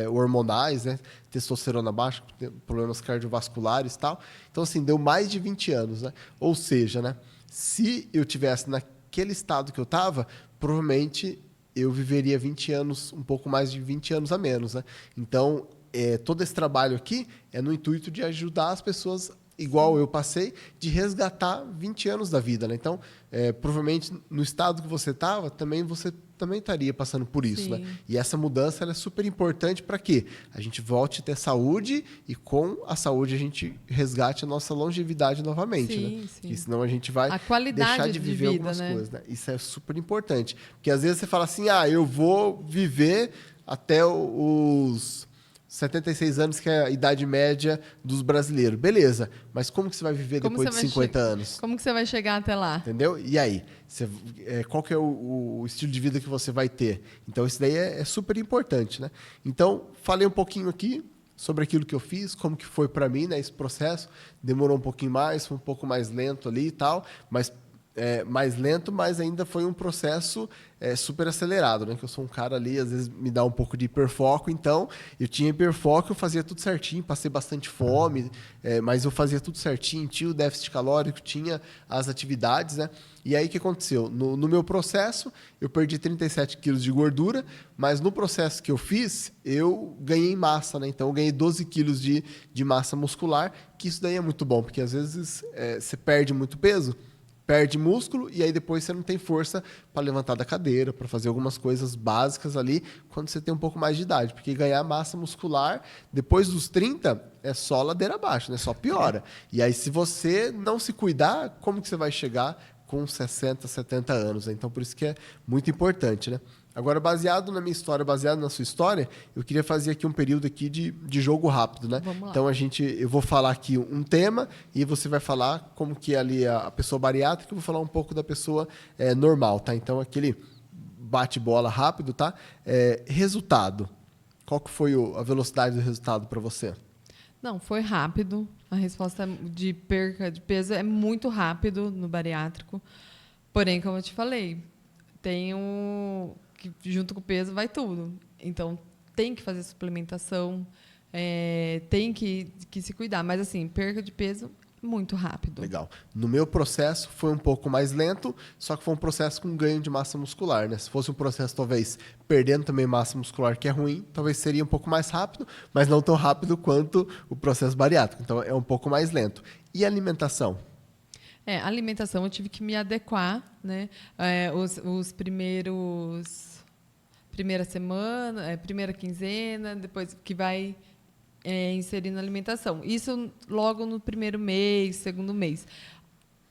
hormonais, né? Testosterona baixa, problemas cardiovasculares e tal. Então, assim, deu mais de 20 anos, né? Ou seja, né? Se eu tivesse naquele estado que eu estava, provavelmente eu viveria 20 anos, um pouco mais de 20 anos a menos, né? Então, todo esse trabalho aqui é no intuito de ajudar as pessoas, igual eu passei, de resgatar 20 anos da vida, né? Então, provavelmente, no estado que você estava, você também estaria passando por isso, Sim. né? E essa mudança ela é super importante para que a gente volte a ter saúde e com a saúde a gente resgate a nossa longevidade novamente, sim, né? sim. Porque senão a gente vai deixar de viver vida, algumas né? coisas, né? Isso é super importante. Porque às vezes você fala assim, eu vou viver até os 76 anos, que é a idade média dos brasileiros. Beleza, mas como que você vai viver depois de 50 anos? Como que você vai chegar até lá? Entendeu? E aí? Qual que é o estilo de vida que você vai ter? Então, isso daí é super importante, né? Então, falei um pouquinho aqui sobre aquilo que eu fiz, como que foi para mim, né, esse processo. Demorou um pouquinho mais, foi um pouco mais lento ali e tal, mas mais lento, mas ainda foi um processo super acelerado, né? Que eu sou um cara ali, às vezes me dá um pouco de hiperfoco, então eu tinha hiperfoco, eu fazia tudo certinho, passei bastante fome, mas eu fazia tudo certinho, tinha o déficit calórico, tinha as atividades, né? E aí o que aconteceu? No meu processo, eu perdi 37 quilos de gordura, mas no processo que eu fiz, eu ganhei massa, né? Então eu ganhei 12 quilos de massa muscular, que isso daí é muito bom, porque às vezes você perde muito peso, perde músculo e aí depois você não tem força para levantar da cadeira, para fazer algumas coisas básicas ali quando você tem um pouco mais de idade. Porque ganhar massa muscular depois dos 30 é só ladeira abaixo, né? Só piora. E aí se você não se cuidar, como que você vai chegar com 60, 70 anos? Né? Então por isso que é muito importante, né? Agora, baseado na minha história, baseado na sua história, eu queria fazer aqui um período aqui de jogo rápido, né? Vamos lá. Então, eu vou falar aqui um tema e você vai falar como que é ali a pessoa bariátrica, eu vou falar um pouco da pessoa normal, tá? Então, aquele bate-bola rápido, tá? Resultado. Qual que foi a velocidade do resultado para você? Não, foi rápido. A resposta de perca de peso é muito rápido no bariátrico. Porém, como eu te falei, tem que junto com o peso vai tudo. Então, tem que fazer suplementação, tem que se cuidar. Mas, assim, perca de peso muito rápido. Legal. No meu processo foi um pouco mais lento, só que foi um processo com ganho de massa muscular, né? Se fosse um processo, talvez, perdendo também massa muscular, que é ruim, talvez seria um pouco mais rápido, mas não tão rápido quanto o processo bariátrico. Então, é um pouco mais lento. E a alimentação? A alimentação eu tive que me adequar, né? Os primeiros... Primeira semana, primeira quinzena, depois que vai... inserir na alimentação. Isso logo no primeiro mês, segundo mês.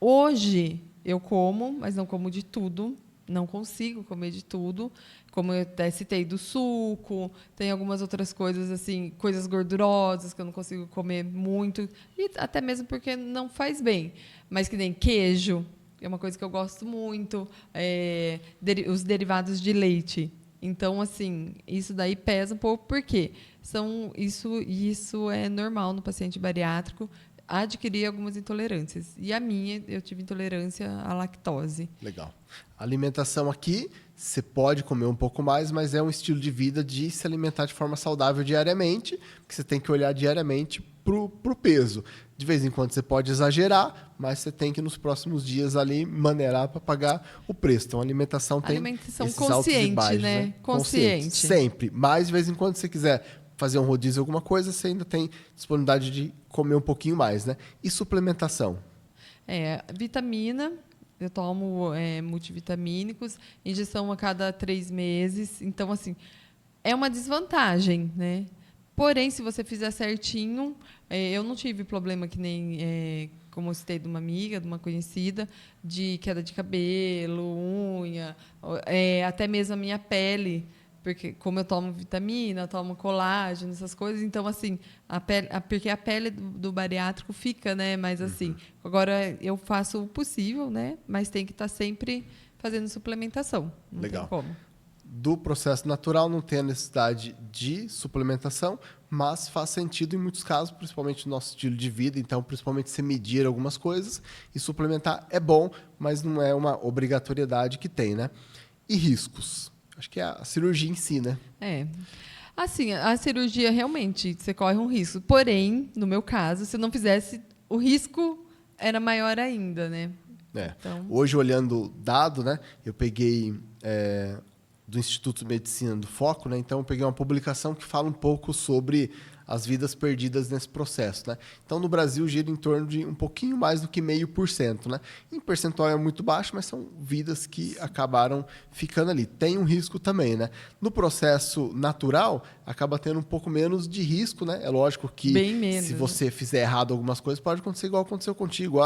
Hoje, eu como, mas não como de tudo. Não consigo comer de tudo. Como eu até citei, do suco. Tem algumas outras coisas, assim, coisas gordurosas que eu não consigo comer muito. E até mesmo porque não faz bem. Mas que nem queijo, é uma coisa que eu gosto muito. Os derivados de leite. Então, assim, isso daí pesa um pouco, porque isso é normal no paciente bariátrico adquirir algumas intolerâncias. E a minha, eu tive intolerância à lactose. Legal. A alimentação aqui, você pode comer um pouco mais, mas é um estilo de vida de se alimentar de forma saudável diariamente, porque você tem que olhar diariamente pro peso. De vez em quando você pode exagerar, mas você tem que nos próximos dias ali maneirar para pagar o preço. Então a alimentação tem esses altos e baixos, né? Consciente. Sempre. Mas de vez em quando você quiser fazer um rodízio alguma coisa, você ainda tem disponibilidade de comer um pouquinho mais, né? E suplementação? Vitamina, eu tomo multivitamínicos, injeção a cada 3 meses. Então, assim, é uma desvantagem, né? Porém, se você fizer certinho, eu não tive problema que nem, como eu citei, de uma amiga, de uma conhecida, de queda de cabelo, unha, até mesmo a minha pele, porque como eu tomo vitamina, eu tomo colágeno, essas coisas, então, assim, porque a pele do bariátrico fica, né? Mas, assim, agora eu faço o possível, né? Mas tem que estar sempre fazendo suplementação. Não Legal. tem como. Do processo natural não tem a necessidade de suplementação, mas faz sentido em muitos casos, principalmente no nosso estilo de vida. Então, principalmente se medir algumas coisas e suplementar é bom, mas não é uma obrigatoriedade que tem, né? E riscos? Acho que é a cirurgia em si, né? Assim, a cirurgia realmente você corre um risco. Porém, no meu caso, se eu não fizesse, o risco era maior ainda, né? Então... Hoje, olhando dado, né? Eu peguei do Instituto de Medicina do Foco, né? Então eu peguei uma publicação que fala um pouco sobre as vidas perdidas nesse processo, né? Então no Brasil gira em torno de um pouquinho mais do que 0,5%, né? Em percentual é muito baixo, mas são vidas que acabaram ficando ali. Tem um risco também, né? No processo natural acaba tendo um pouco menos de risco, né? É lógico que bem menos, se você fizer errado algumas coisas, pode acontecer igual aconteceu contigo.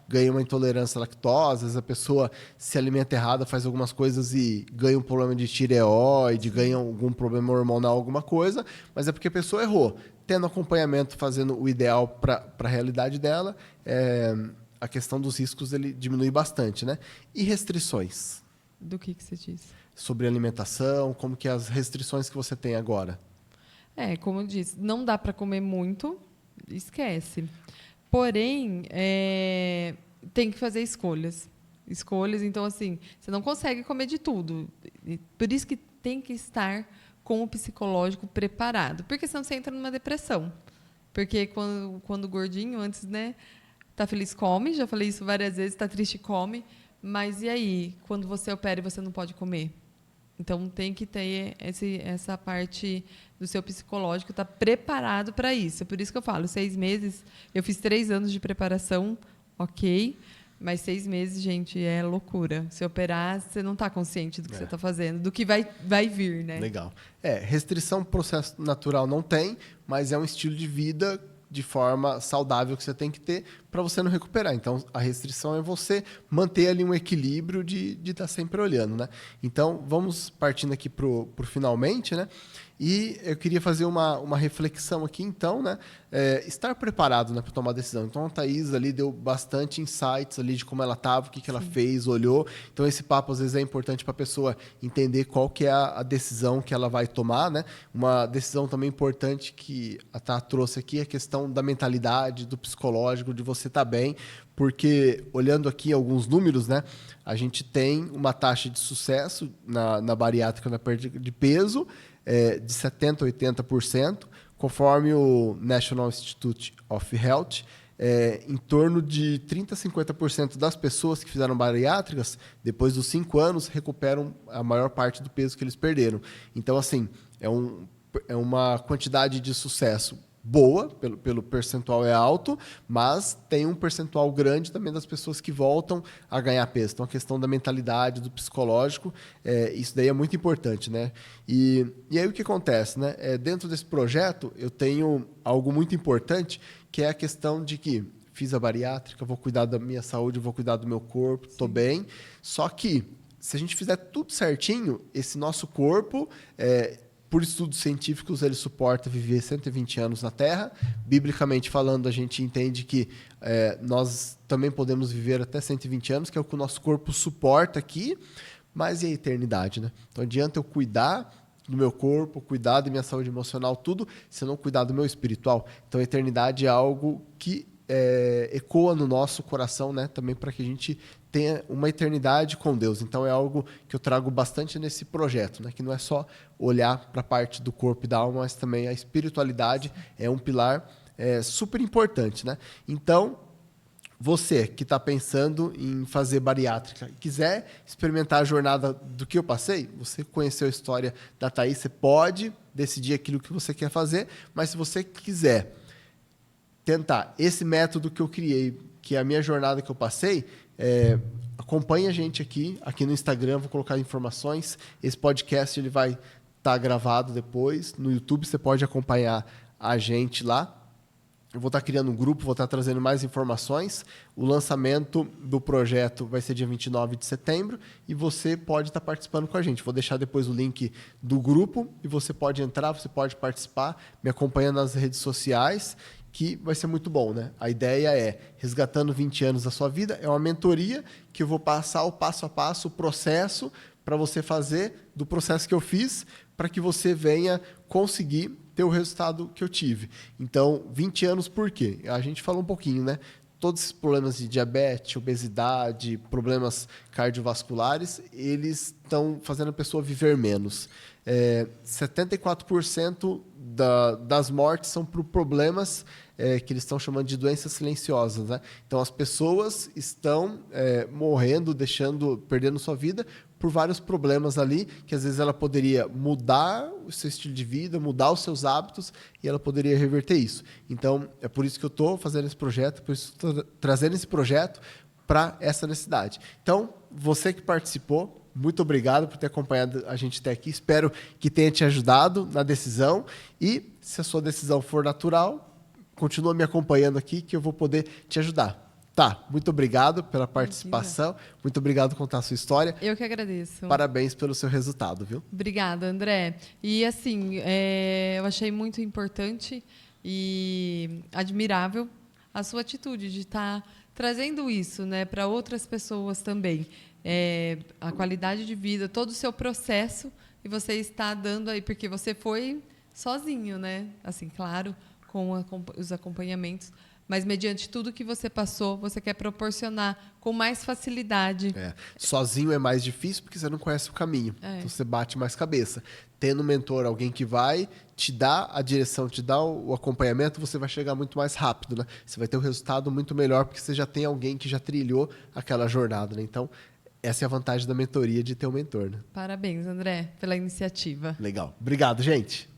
Ganha uma intolerância à lactose, às vezes a pessoa se alimenta errado, faz algumas coisas e ganha um problema de tireoide, ganha algum problema hormonal, alguma coisa, mas é porque a pessoa errou. Tendo acompanhamento, fazendo o ideal para a realidade dela, a questão dos riscos ele diminui bastante, né? E restrições? Do que você disse? Sobre alimentação, como que as restrições que você tem agora? Como eu disse, não dá para comer muito, esquece. Porém, tem que fazer escolhas. Então, assim, você não consegue comer de tudo. Por isso que tem que estar com o psicológico preparado. Porque senão você entra numa depressão. Porque quando gordinho, antes, né, tá feliz, come. Já falei isso várias vezes, tá triste, come. Mas e aí, quando você opera e você não pode comer? Então, tem que ter essa parte do seu psicológico, tá preparado para isso. Por isso que eu falo, 6 meses, eu fiz 3 anos de preparação, ok, mas 6 meses, gente, é loucura. Se operar, você não está consciente do que você está fazendo, do que vai vir, né? Legal. Restrição processo natural não tem, mas é um estilo de vida de forma saudável que você tem que ter para você não recuperar. Então, a restrição é você manter ali um equilíbrio de estar sempre olhando, né? Então, vamos partindo aqui pro finalmente, né? E eu queria fazer uma reflexão aqui, então, né? Estar preparado, né, para tomar decisão. Então, a Thaís ali deu bastante insights ali de como ela estava, o que ela fez, olhou. Então, esse papo, às vezes, é importante para a pessoa entender qual que é a decisão que ela vai tomar, né? Uma decisão também importante que a Tá trouxe aqui é a questão da mentalidade, do psicológico, de você estar bem, porque, olhando aqui alguns números, né? A gente tem uma taxa de sucesso na bariátrica, na perda de peso, de 70% a 80%, Conforme o National Institute of Health, em torno de 30% a 50% das pessoas que fizeram bariátricas, depois dos 5 anos, recuperam a maior parte do peso que eles perderam. Então, assim, é uma quantidade de sucesso boa, pelo percentual é alto, mas tem um percentual grande também das pessoas que voltam a ganhar peso. Então, a questão da mentalidade, do psicológico, isso daí é muito importante, né? E aí o que acontece, né? Dentro desse projeto, eu tenho algo muito importante, que é a questão de que fiz a bariátrica, vou cuidar da minha saúde, vou cuidar do meu corpo, estou bem. Só que, se a gente fizer tudo certinho, esse nosso corpo... por estudos científicos, ele suporta viver 120 anos na Terra. Biblicamente falando, a gente entende que nós também podemos viver até 120 anos, que é o que o nosso corpo suporta aqui, mas e a eternidade, né? Então, adianta eu cuidar do meu corpo, cuidar da minha saúde emocional, tudo, se eu não cuidar do meu espiritual. Então, a eternidade é algo que ecoa no nosso coração, né? Também para que a gente tenha uma eternidade com Deus. Então é algo que eu trago bastante nesse projeto, né? Que não é só olhar para a parte do corpo e da alma, mas também a espiritualidade é um pilar super importante, né? Então, você que está pensando em fazer bariátrica e quiser experimentar a jornada do que eu passei, você conheceu a história da Thaís, você pode decidir aquilo que você quer fazer, mas se você quiser tentar esse método que eu criei, que é a minha jornada que eu passei, acompanhe a gente aqui no Instagram, vou colocar informações. Esse podcast ele vai estar gravado depois. No YouTube você pode acompanhar a gente lá. Eu vou estar criando um grupo, vou estar trazendo mais informações. O lançamento do projeto vai ser dia 29 de setembro e você pode estar participando com a gente. Vou deixar depois o link do grupo e você pode entrar, você pode participar, me acompanhando nas redes sociais, que vai ser muito bom, né? A ideia é, resgatando 20 anos da sua vida, é uma mentoria que eu vou passar o passo a passo, o processo, para você fazer do processo que eu fiz, para que você venha conseguir ter o resultado que eu tive. Então, 20 anos por quê? A gente falou um pouquinho, né? Todos esses problemas de diabetes, obesidade, problemas cardiovasculares, eles estão fazendo a pessoa viver menos. 74% das mortes são por problemas que eles estão chamando de doenças silenciosas, né? Então, as pessoas estão morrendo, perdendo sua vida por vários problemas ali, que às vezes ela poderia mudar o seu estilo de vida, mudar os seus hábitos, e ela poderia reverter isso. Então, é por isso que eu estou fazendo esse projeto, por isso que eu estou trazendo esse projeto para essa necessidade. Então, você que participou, muito obrigado por ter acompanhado a gente até aqui. Espero que tenha te ajudado na decisão. E, se a sua decisão for natural, continua me acompanhando aqui que eu vou poder te ajudar. Tá, muito obrigado pela participação. Muito obrigado por contar a sua história. Eu que agradeço. Parabéns pelo seu resultado, viu? Obrigada, André. E assim, eu achei muito importante e admirável a sua atitude de estar trazendo isso, né, para outras pessoas também. A qualidade de vida, todo o seu processo, e você está dando aí, porque você foi sozinho, né? Assim, claro, com os acompanhamentos, mas mediante tudo que você passou, você quer proporcionar com mais facilidade. Sozinho é mais difícil porque você não conhece o caminho. Então você bate mais cabeça. Tendo um mentor, alguém que vai te dar a direção, te dar o acompanhamento, você vai chegar muito mais rápido, né? Você vai ter um resultado muito melhor porque você já tem alguém que já trilhou aquela jornada, né? Então, essa é a vantagem da mentoria, de ter um mentor, né? Parabéns, André, pela iniciativa. Legal. Obrigado, gente.